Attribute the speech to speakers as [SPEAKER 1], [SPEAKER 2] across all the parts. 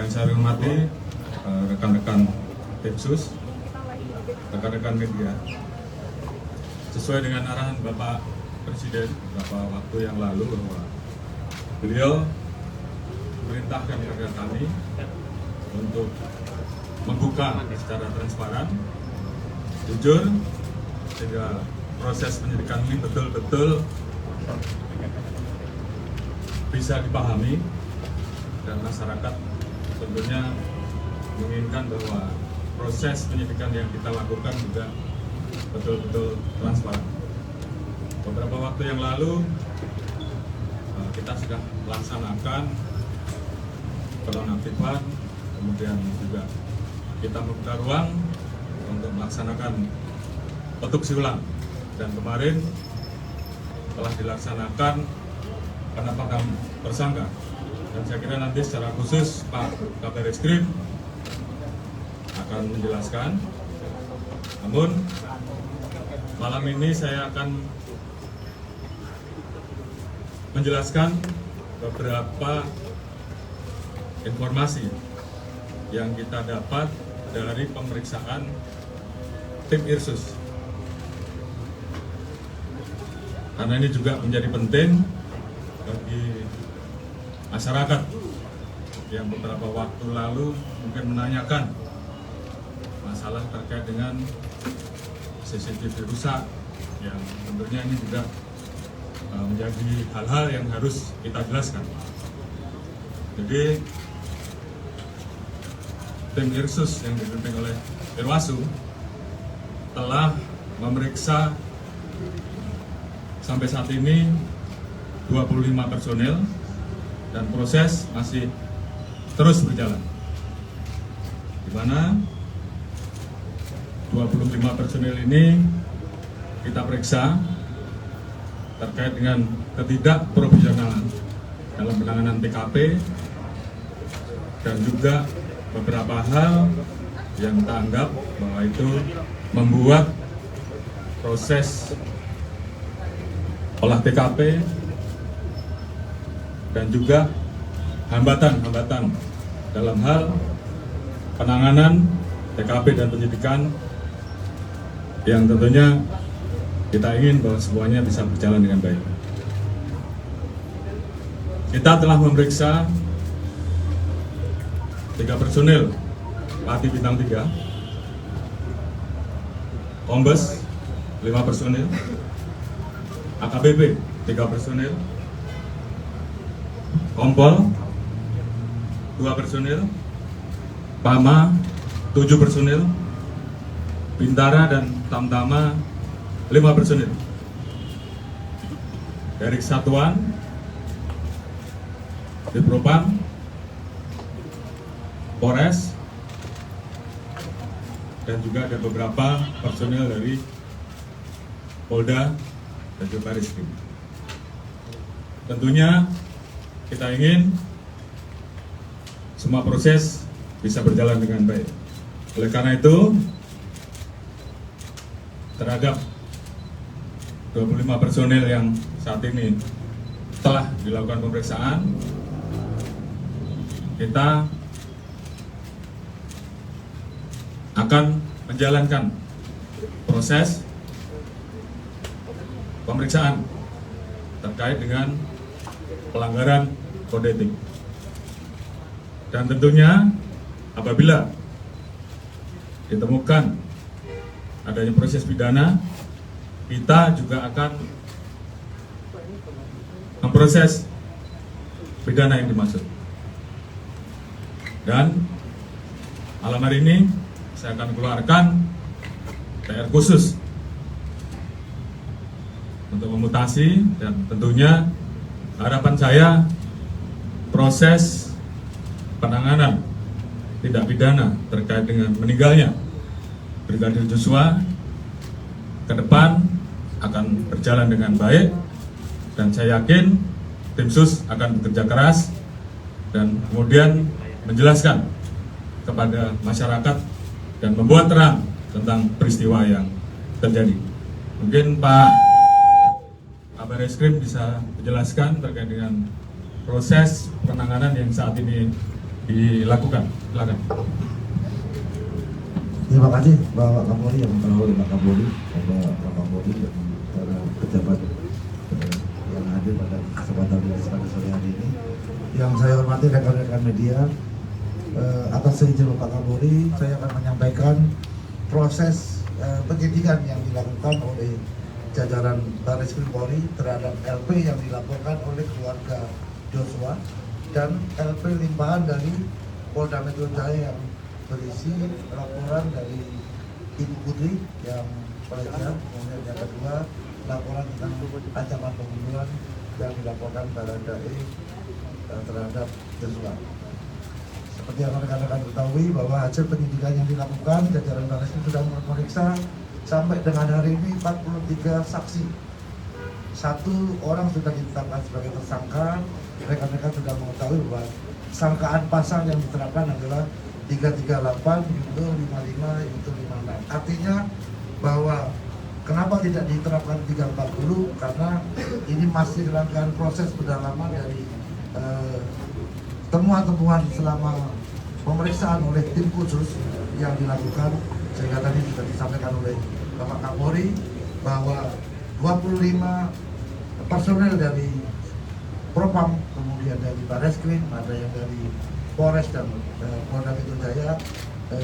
[SPEAKER 1] Yang saya hormati rekan-rekan tim sus, rekan-rekan media, sesuai dengan arahan Bapak Presiden beberapa waktu yang lalu bahwa beliau memerintahkan kepada kami untuk membuka secara transparan, jujur, sehingga proses penyidikan ini betul-betul bisa dipahami dan masyarakat tentunya menginginkan bahwa proses penyidikan yang kita lakukan juga betul-betul transparan. Beberapa waktu yang lalu kita sudah melaksanakan penonaktifan, kemudian juga kita membuka ruang untuk melaksanakan otopsi ulang, dan kemarin telah dilaksanakan penetapan tersangka. Dan saya kira nanti secara khusus Pak Kabar Eskrim akan menjelaskan. Namun malam ini saya akan menjelaskan beberapa informasi yang kita dapat dari pemeriksaan tim Irsus. Karena ini juga menjadi penting bagi masyarakat yang beberapa waktu lalu mungkin menanyakan masalah terkait dengan CCTV rusak, yang tentunya ini juga menjadi hal-hal yang harus kita jelaskan. Jadi tim Irsus yang dipimpin oleh Irwasu telah memeriksa sampai saat ini 25 personil dan proses masih terus berjalan, di mana 25 personil ini kita periksa terkait dengan ketidakprofesionalan dalam penanganan TKP dan juga beberapa hal yang kita anggap bahwa itu membuat proses olah TKP dan juga hambatan-hambatan dalam hal penanganan TKP dan penyidikan yang tentunya kita ingin bahwa semuanya bisa berjalan dengan baik. Kita telah memeriksa 3 personil Pati Bintang 3, Kombes 5 personil, AKBP 3 personil, Kompol 2 personil, Pama 7 personil, Bintara dan Tamtama 5 personil. Dari Satuan di Propam, Polres, dan juga ada beberapa personil dari Polda dan juga Bariskim. Tentunya kita ingin semua proses bisa berjalan dengan baik. Oleh karena itu, terhadap 25 personil yang saat ini telah dilakukan pemeriksaan, kita akan menjalankan proses pemeriksaan terkait dengan pelanggaran kode etik. Dan tentunya apabila ditemukan adanya proses pidana, kita juga akan memproses pidana yang dimaksud. Dan malam hari ini saya akan keluarkan PR khusus untuk memutasi, dan tentunya harapan saya proses penanganan tindak pidana terkait dengan meninggalnya Brigadir Joshua ke depan akan berjalan dengan baik, dan saya yakin tim sus akan bekerja keras dan kemudian menjelaskan kepada masyarakat dan membuat terang tentang peristiwa yang terjadi. Mungkin Pak Kabar Eskrim bisa menjelaskan terkait dengan proses penanganan yang saat ini dilakukan. Silakan.
[SPEAKER 2] Terima kasih Bapak Kapolri, yang terhormat Pak Kapolri, Bapak Kapolri dan para pejabat yang hadir pada kesempatan pada sore hari ini. Yang saya hormati rekan-rekan media, atas izin Bapak Kapolri, saya akan menyampaikan proses penyidikan yang dilakukan oleh jajaran Barreskrim Polri terhadap LP yang dilaporkan oleh keluarga Joshua dan LP limpahan dari Polda Metro Jaya yang berisi laporan dari Ibu Putri yang pelecehan, kemudian yang kedua laporan tentang ancaman pembunuhan yang dilaporkan Baradae terhadap Joshua. Seperti yang rekan-rekan ketahui bahwa hasil penyidikan yang dilakukan jajaran Barreskrim sudah memeriksa sampai dengan hari ini 43 saksi. 1 orang sudah ditetapkan sebagai tersangka. Rekan-rekan sudah mengetahui bahwa sangkaan pasal yang diterapkan adalah 338, yaitu 55, yaitu 56. Artinya bahwa kenapa tidak diterapkan 340? Karena ini masih rangkaian proses pendalaman dari temuan-temuan selama pemeriksaan oleh tim khusus yang dilakukan, sehingga tadi sudah disampaikan oleh Bapak Kapolri bahwa 25 personel dari Propam, kemudian dari Barreskrim, ada yang dari Polres dan Polda Metro Jaya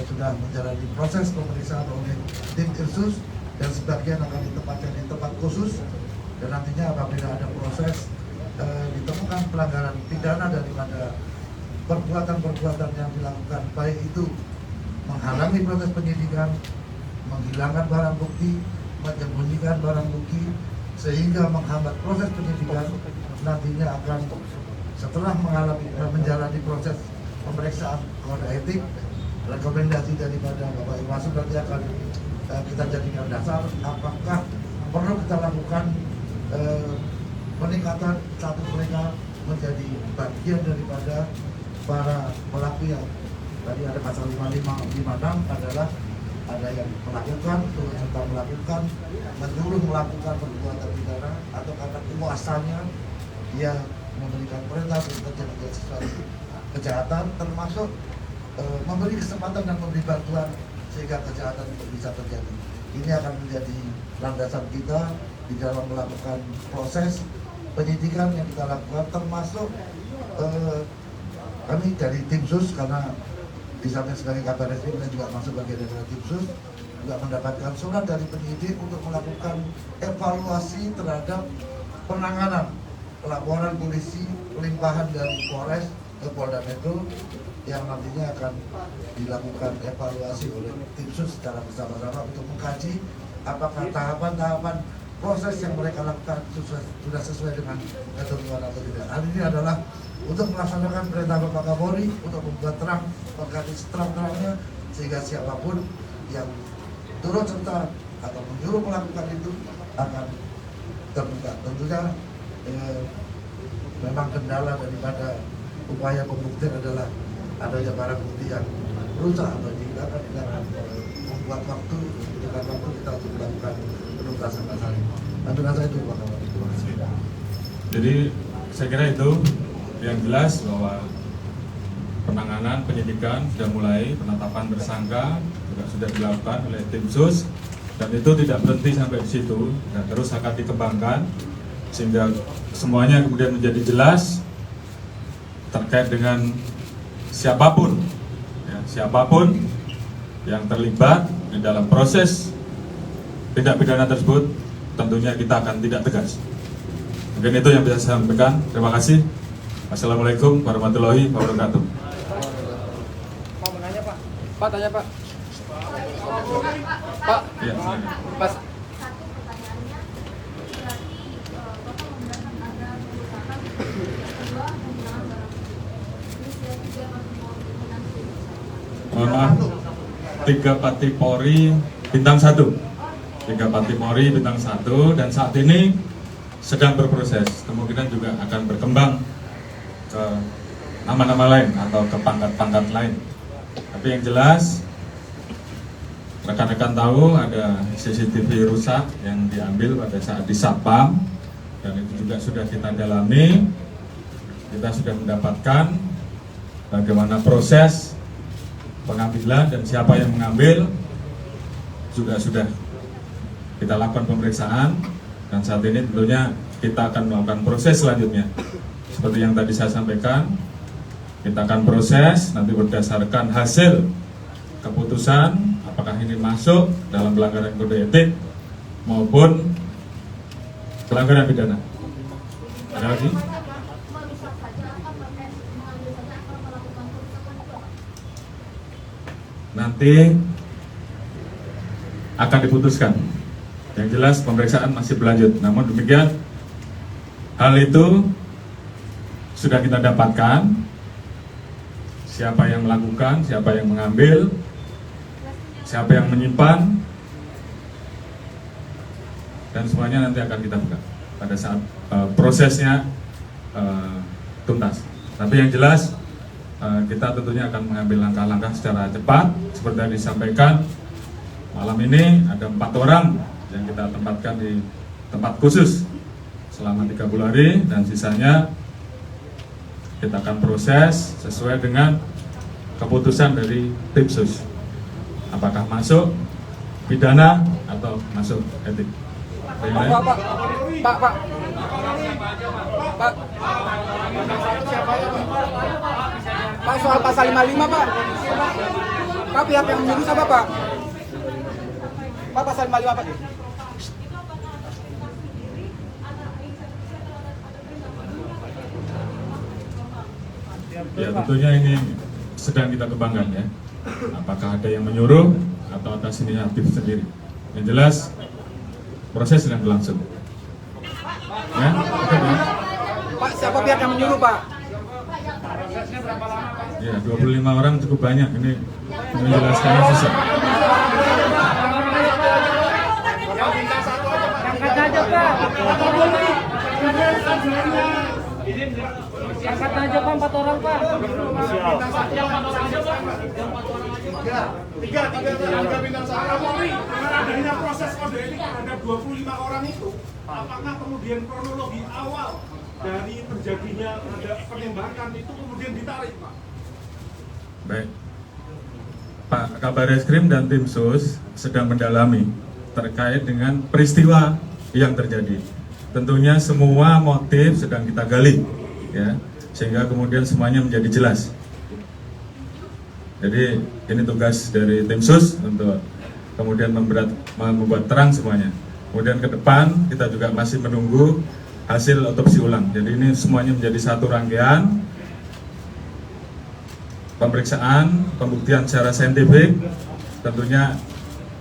[SPEAKER 2] sudah menjalani proses pemeriksaan oleh tim khusus dan sebagian akan ditempatkan di tempat khusus, dan nantinya apabila ada proses ditemukan pelanggaran pidana daripada perbuatan-perbuatan yang dilakukan, baik itu menghalangi proses penyidikan, menghilangkan barang bukti, menyembunyikan barang bukti, sehingga menghambat proses penyidikan, nantinya akan setelah menjalani proses pemeriksaan kode etik, rekomendasi daripada Bapak Irwasum nanti akan kita jadikan dasar apakah perlu kita lakukan peningkatan status mereka menjadi bagian daripada para pelaku yang tadi ada pasal 55, 56 adalah ada yang melakukan, turut serta melakukan, menyuruh melakukan perbuatan pidana, atau karena kuasanya dia memberikan perintah untuk terjadi sesuatu kejahatan, termasuk memberi kesempatan dan memberi bantuan sehingga kejahatan itu bisa terjadi. Ini akan menjadi landasan kita di dalam melakukan proses penyidikan yang kita lakukan, termasuk kami dari tim sus, karena di samping sebagai kabar reskrim dan juga masuk bagian dari tim sus, juga mendapatkan surat dari penyidik untuk melakukan evaluasi terhadap penanganan laporan polisi limpahan dari Polres ke Polda Metro yang nantinya akan dilakukan evaluasi oleh tim sus secara bersama-sama untuk mengkaji apakah tahapan-tahapan proses yang mereka lakukan sudah sesuai dengan ketentuan atau tidak. Hal ini adalah untuk melaksanakan perintah Bapak Kapolri untuk membuat terang, mengkaji seterang-terangnya, sehingga siapapun yang turut serta atau menyuruh melakukan itu akan terbuka. Tentunya memang kendala daripada upaya pembuktian adalah adanya barang bukti yang rusak atau dihilangkan dengan membuat waktu, dengan waktu kita untuk melakukan penuntasan pasal ini. Tentunya saya itu Pak Kapolri.
[SPEAKER 1] Jadi saya kira itu yang jelas bahwa penanganan penyidikan sudah mulai, penetapan tersangka juga sudah dilakukan oleh tim sus, dan itu tidak berhenti sampai di situ, dan terus akan dikembangkan sehingga semuanya kemudian menjadi jelas terkait dengan siapapun yang terlibat di dalam proses tindak pidana tersebut, tentunya kita akan tidak tegas. Mungkin itu yang bisa saya sampaikan. Terima kasih. Assalamualaikum warahmatullahi wabarakatuh.
[SPEAKER 3] Mau menanya Pak? Pak tanya Pak. Pak.
[SPEAKER 1] Ya, silakan.
[SPEAKER 3] Pas.
[SPEAKER 1] Mohon maaf, 3 Pati Polri bintang 1, 3 Pati Polri bintang 1, dan saat ini sedang berproses. Kemungkinan juga akan berkembang ke nama-nama lain atau ke pangkat-pangkat lain. Tapi yang jelas, rekan-rekan tahu ada CCTV rusak yang diambil pada saat di Satpam, dan itu juga sudah kita dalami. Kita sudah mendapatkan bagaimana proses pengambilan dan siapa yang mengambil juga sudah kita lakukan pemeriksaan, dan saat ini tentunya kita akan melakukan proses selanjutnya. Seperti yang tadi saya sampaikan, kita akan proses nanti berdasarkan hasil keputusan apakah ini masuk dalam pelanggaran kode etik maupun pelanggaran pidana. Ada lagi? Nanti akan diputuskan. Yang jelas pemeriksaan masih berlanjut. Namun demikian, hal itu sudah kita dapatkan. Siapa yang melakukan, siapa yang mengambil, siapa yang menyimpan, dan semuanya nanti akan kita buka pada saat prosesnya tuntas. Tapi yang jelas kita tentunya akan mengambil langkah-langkah secara cepat. Seperti yang disampaikan, malam ini ada 4 orang yang kita tempatkan di tempat khusus selama 30 hari, dan sisanya kita akan proses sesuai dengan keputusan dari tim sus. Apakah masuk pidana atau masuk etik.
[SPEAKER 3] Pak, soal pasal 55 Pak. Pak, pihak yang menyuruh siapa Pak? Pak, pasal 55 Pak.
[SPEAKER 1] Ya tentunya ini sedang kita kembangkan ya. Apakah ada yang menyuruh atau atas inisiatif sendiri. Yang jelas proses sedang berlangsung. Ya, oke, ya.
[SPEAKER 3] Pak, siapa pihak yang menyuruh Pak?
[SPEAKER 1] Ya, 25 orang cukup banyak. Ini menjelaskannya susah.
[SPEAKER 4] Angkat aja Pak. Angkat aja Pak, 4 orang Pak.
[SPEAKER 5] Tiga bintang satu. Kapolri, dengan adanya proses kode etik terhadap 25 orang itu, apakah kemudian kronologi awal dari terjadinya ada penembakan itu kemudian ditarik, Pak?
[SPEAKER 1] Baik, Pak Kabar Reskrim dan tim sus sedang mendalami terkait dengan peristiwa yang terjadi. Tentunya semua motif sedang kita gali, ya, sehingga kemudian semuanya menjadi jelas. Jadi ini tugas dari tim sus untuk kemudian membuat terang semuanya. Kemudian ke depan kita juga masih menunggu hasil otopsi ulang. Jadi ini semuanya menjadi satu rangkaian pemeriksaan, pembuktian secara saintifik, tentunya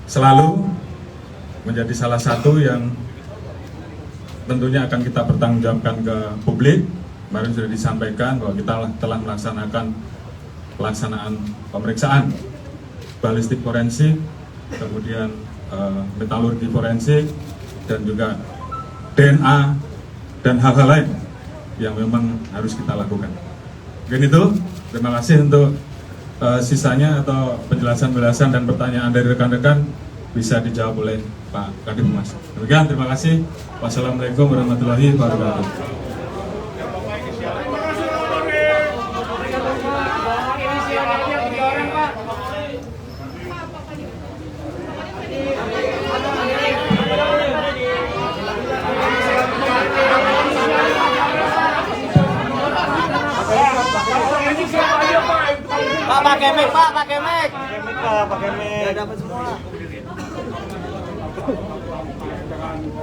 [SPEAKER 1] selalu menjadi salah satu yang tentunya akan kita pertanggungjawabkan ke publik. Kemarin sudah disampaikan bahwa kita telah melaksanakan pelaksanaan pemeriksaan balistik forensik, kemudian metalurgi forensik, dan juga DNA dan hal-hal lain yang memang harus kita lakukan. Mungkin itu, terima kasih untuk sisanya atau penjelasan-penjelasan dan pertanyaan dari rekan-rekan bisa dijawab oleh Pak Kadif Humas. Demikian, terima kasih. Wassalamualaikum warahmatullahi wabarakatuh.
[SPEAKER 3] Pak Kemek, Pak Kemek.
[SPEAKER 4] Pak Kemek.
[SPEAKER 3] Dapat semua.